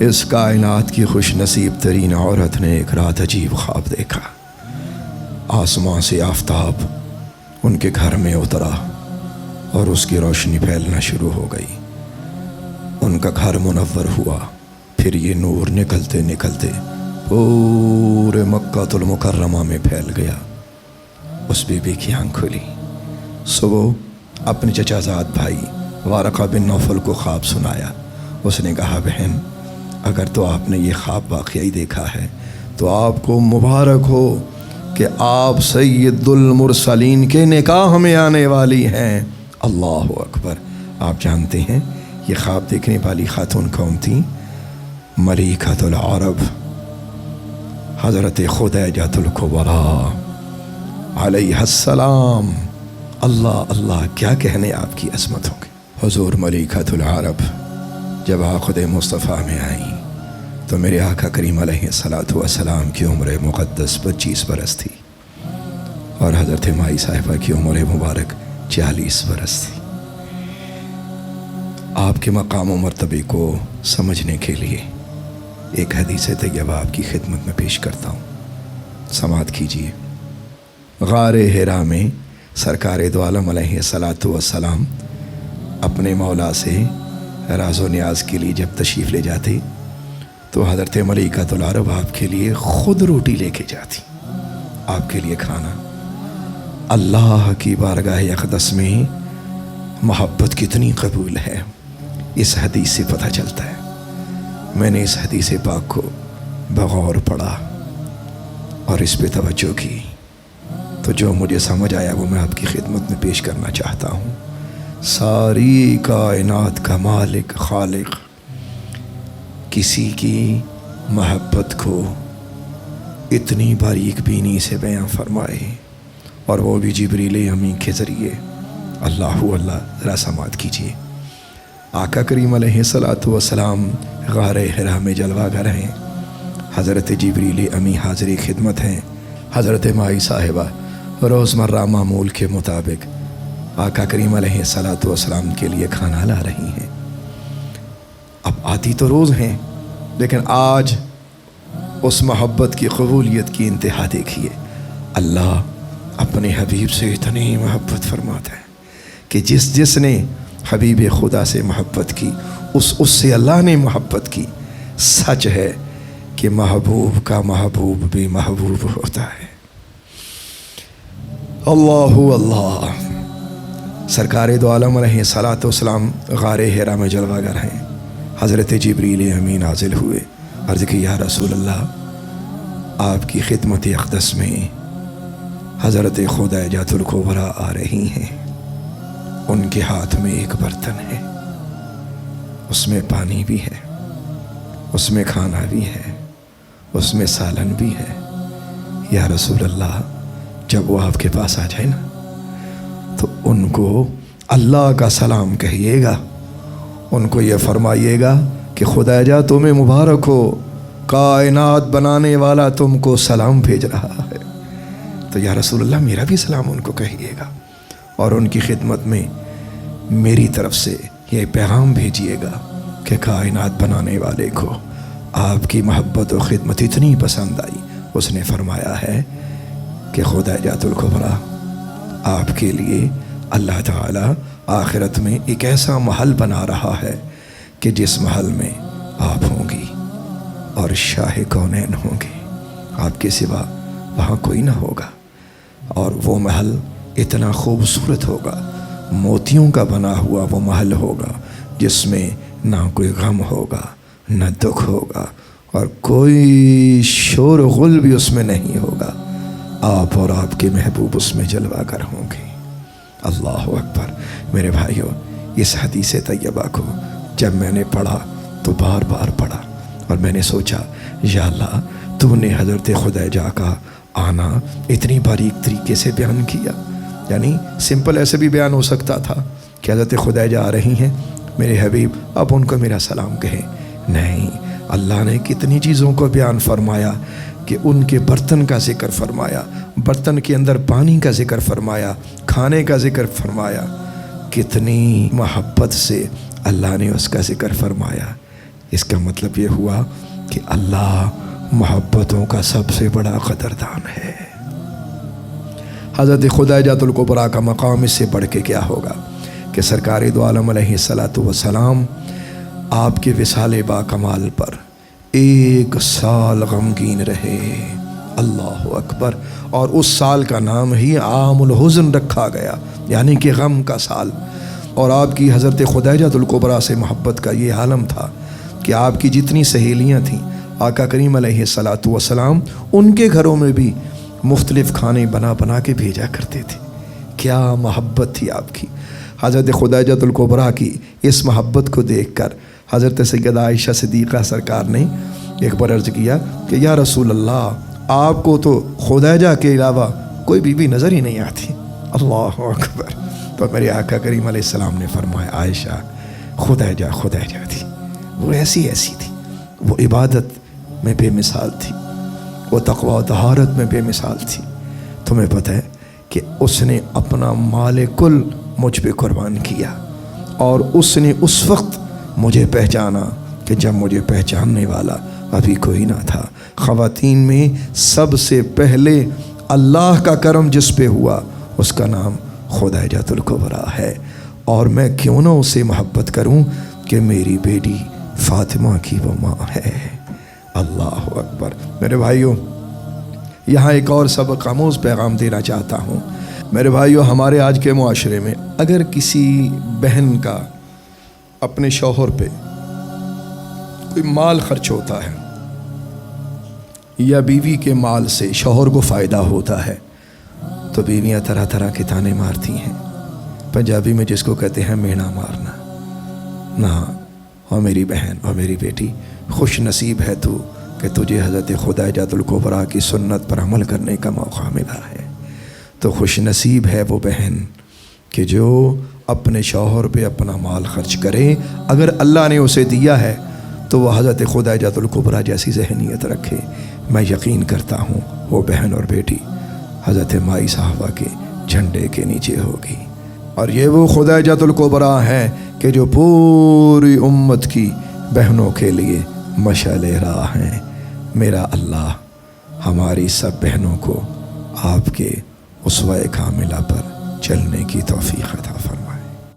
اس کائنات کی خوش نصیب ترین عورت نے ایک رات عجیب خواب دیکھا۔ آسمان سے آفتاب ان کے گھر میں اترا اور اس کی روشنی پھیلنا شروع ہو گئی۔ ان کا گھر منور ہوا، پھر یہ نور نکلتے نکلتے پورے مکہ المکرمہ میں پھیل گیا۔ اس بی بی کی آنکھ کھلی، صبح اپنے چچا زاد بھائی وارقہ بن نوفل کو خواب سنایا۔ اس نے کہا بہن، اگر تو آپ نے یہ خواب واقعی دیکھا ہے تو آپ کو مبارک ہو کہ آپ سید المرسلین کے نکاح میں آنے والی ہیں۔ اللہ اکبر۔ آپ جانتے ہیں یہ خواب دیکھنے والی خاتون کون تھیں؟ ملیکۃ العرب حضرت خدیجۃ الکبریٰ علیہ السلام۔ اللہ اللہ، کیا کہنے آپ کی عظمتوں کے۔ حضور ملیکۃ العرب جب آخد مصطفیٰ میں آئیں تو میرے آقا کریم علیہ السلام کی عمر مقدس 25 برس تھی اور حضرت مائی صاحبہ کی عمر مبارک 40 برس تھی۔ آپ کے مقام و مرتبے کو سمجھنے کے لیے ایک حدیث طیبہ آپ کی خدمت میں پیش کرتا ہوں، سماعت کیجیے۔ غار حرا میں سرکار دو عالم علیہ السلام اپنے مولا سے راز و نیاز کے لیے جب تشریف لے جاتے تو حضرت ملیکۃ العرب آپ کے لیے خود روٹی لے کے جاتی، آپ کے لیے کھانا۔ اللہ کی بارگاہ اقدس میں محبت کتنی قبول ہے اس حدیث سے پتہ چلتا ہے۔ میں نے اس حدیث پاک کو بغور پڑھا اور اس پہ توجہ کی تو جو مجھے سمجھ آیا وہ میں آپ کی خدمت میں پیش کرنا چاہتا ہوں۔ ساری کائنات کا مالک خالق کسی کی محبت کو اتنی باریک بینی سے بیان فرمائے، اور وہ بھی جبریل امین کے ذریعے۔ اللہ ذرا سماعت کیجیے۔ آقا کریم علیہ السلام غار حرا میں جلوہ گر ہیں، حضرت جبریل امین حاضر خدمت ہیں، حضرت مائی صاحبہ روزمرہ معمول کے مطابق آقا کریم علیہ السلام کے لیے کھانا لا رہی ہیں۔ اب آتی تو روز ہیں، لیکن آج اس محبت کی قبولیت کی انتہا دیکھیے۔ اللہ اپنے حبیب سے اتنی محبت فرماتا ہے کہ جس نے حبیب خدا سے محبت کی اس سے اللہ نے محبت کی۔ سچ ہے کہ محبوب کا محبوب بھی محبوب ہوتا ہے۔ اللہ اللہ۔ سرکار دو عالم علیہ السلام غار حرا میں جلوہ گر ہیں، حضرت جبریل امین نازل ہوئے، عرض کی یا رسول اللہ، آپ کی خدمت اقدس میں حضرت خدیجۃ الکبریٰ آ رہی ہیں۔ ان کے ہاتھ میں ایک برتن ہے، اس میں پانی بھی ہے، اس میں کھانا بھی ہے، اس میں سالن بھی ہے۔ یا رسول اللہ، جب وہ آپ کے پاس آ جائے نا تو ان کو اللہ کا سلام کہیے گا، ان کو یہ فرمائیے گا کہ خدیجہ تمہیں مبارک ہو، کائنات بنانے والا تم کو سلام بھیج رہا ہے۔ تو یا رسول اللہ، میرا بھی سلام ان کو کہیے گا، اور ان کی خدمت میں میری طرف سے یہ پیغام بھیجیے گا کہ کائنات بنانے والے کو آپ کی محبت و خدمت اتنی پسند آئی، اس نے فرمایا ہے کہ خدیجۃ الکبریٰ آپ کے لیے اللہ تعالیٰ آخرت میں ایک ایسا محل بنا رہا ہے کہ جس محل میں آپ ہوں گی اور شاہ کونین ہوں گے، آپ کے سوا وہاں کوئی نہ ہوگا، اور وہ محل اتنا خوبصورت ہوگا، موتیوں کا بنا ہوا وہ محل ہوگا جس میں نہ کوئی غم ہوگا، نہ دکھ ہوگا، اور کوئی شور و غل بھی اس میں نہیں ہوگا۔ آپ اور آپ کے محبوب اس میں جلوہ گر ہوں گے۔ اللہ اکبر۔ میرے بھائیو، اس حدیث طیبہ کو جب میں نے پڑھا تو بار بار پڑھا، اور میں نے سوچا یا اللہ، تو نے حضرت خدیجہ کا آنا اتنی باریک طریقے سے بیان کیا۔ یعنی سمپل ایسے بھی بیان ہو سکتا تھا کہ حضرت خدیجہ آ رہی ہیں، میرے حبیب اب ان کو میرا سلام کہیں۔ نہیں، اللہ نے کتنی چیزوں کو بیان فرمایا کہ ان کے برتن کا ذکر فرمایا، برتن کے اندر پانی کا ذکر فرمایا، کھانے کا ذکر فرمایا، کتنی محبت سے اللہ نے اس کا ذکر فرمایا۔ اس کا مطلب یہ ہوا کہ اللہ محبتوں کا سب سے بڑا قدردان ہے۔ حضرت خدیجہ الکبریٰ کا مقام اس سے بڑھ کے کیا ہوگا کہ سرکار دو عالم علیہ الصلوۃ والسلام آپ کے وصال با کمال پر 1 سال غمگین رہے۔ اللہ اکبر۔ اور اس سال کا نام ہی عام الحزن رکھا گیا، یعنی کہ غم کا سال۔ اور آپ کی حضرت خدیجہ الکبریٰ سے محبت کا یہ عالم تھا کہ آپ کی جتنی سہیلیاں تھیں آقا کریم علیہ الصلوۃ والسلام ان کے گھروں میں بھی مختلف کھانے بنا بنا کے بھیجا کرتے تھے۔ کیا محبت تھی آپ کی۔ حضرت خدیجہ الکبریٰ کی اس محبت کو دیکھ کر حضرت سیدہ عائشہ صدیقہ سرکار نے ایک بار عرض کیا کہ یا رسول اللہ، آپ کو تو خدیجہ کے علاوہ کوئی بیوی نظر ہی نہیں آتی۔ اللہ اکبر۔ تو میرے آقا کریم علیہ السلام نے فرمایا عائشہ خدیجہ تھی، وہ ایسی تھی، وہ عبادت میں بے مثال تھی، وہ تقوی و طہارت میں بے مثال تھی۔ تمہیں پتہ ہے کہ اس نے اپنا مال کل مجھ پہ قربان کیا، اور اس نے اس وقت مجھے پہچانا کہ جب مجھے پہچاننے والا ابھی کوئی نہ تھا۔ خواتین میں سب سے پہلے اللہ کا کرم جس پہ ہوا اس کا نام خدیجہ الکبریٰ ہے، اور میں کیوں نہ اسے محبت کروں کہ میری بیٹی فاطمہ کی وہ ماں ہے۔ اللہ اکبر۔ میرے بھائیوں، یہاں ایک اور سبق آموز پیغام دینا چاہتا ہوں۔ میرے بھائیوں، ہمارے آج کے معاشرے میں اگر کسی بہن کا اپنے شوہر پہ کوئی مال خرچ ہوتا ہے یا بیوی کے مال سے شوہر کو فائدہ ہوتا ہے تو بیویاں طرح طرح کے تانے مارتی ہیں۔ پنجابی میں جس کو کہتے ہیں مینا مارنا۔ نہ، اور میری بہن اور میری بیٹی، خوش نصیب ہے تو کہ تجھے حضرت خدیجہ الکبریٰ کی سنت پر عمل کرنے کا موقع ملا ہے۔ تو خوش نصیب ہے وہ بہن کہ جو اپنے شوہر پہ اپنا مال خرچ کرے، اگر اللہ نے اسے دیا ہے تو وہ حضرت خدیجہ الکبریٰ جیسی ذہنیت رکھے۔ میں یقین کرتا ہوں وہ بہن اور بیٹی حضرت مائی صاحبہ کے جھنڈے کے نیچے ہوگی، اور یہ وہ خدیجہ الکبریٰ ہے کہ جو پوری امت کی بہنوں کے لیے مشعل راہ ہیں۔ میرا اللہ ہماری سب بہنوں کو آپ کے اسوہ کاملہ پر چلنے کی توفیق عطا فرمائے۔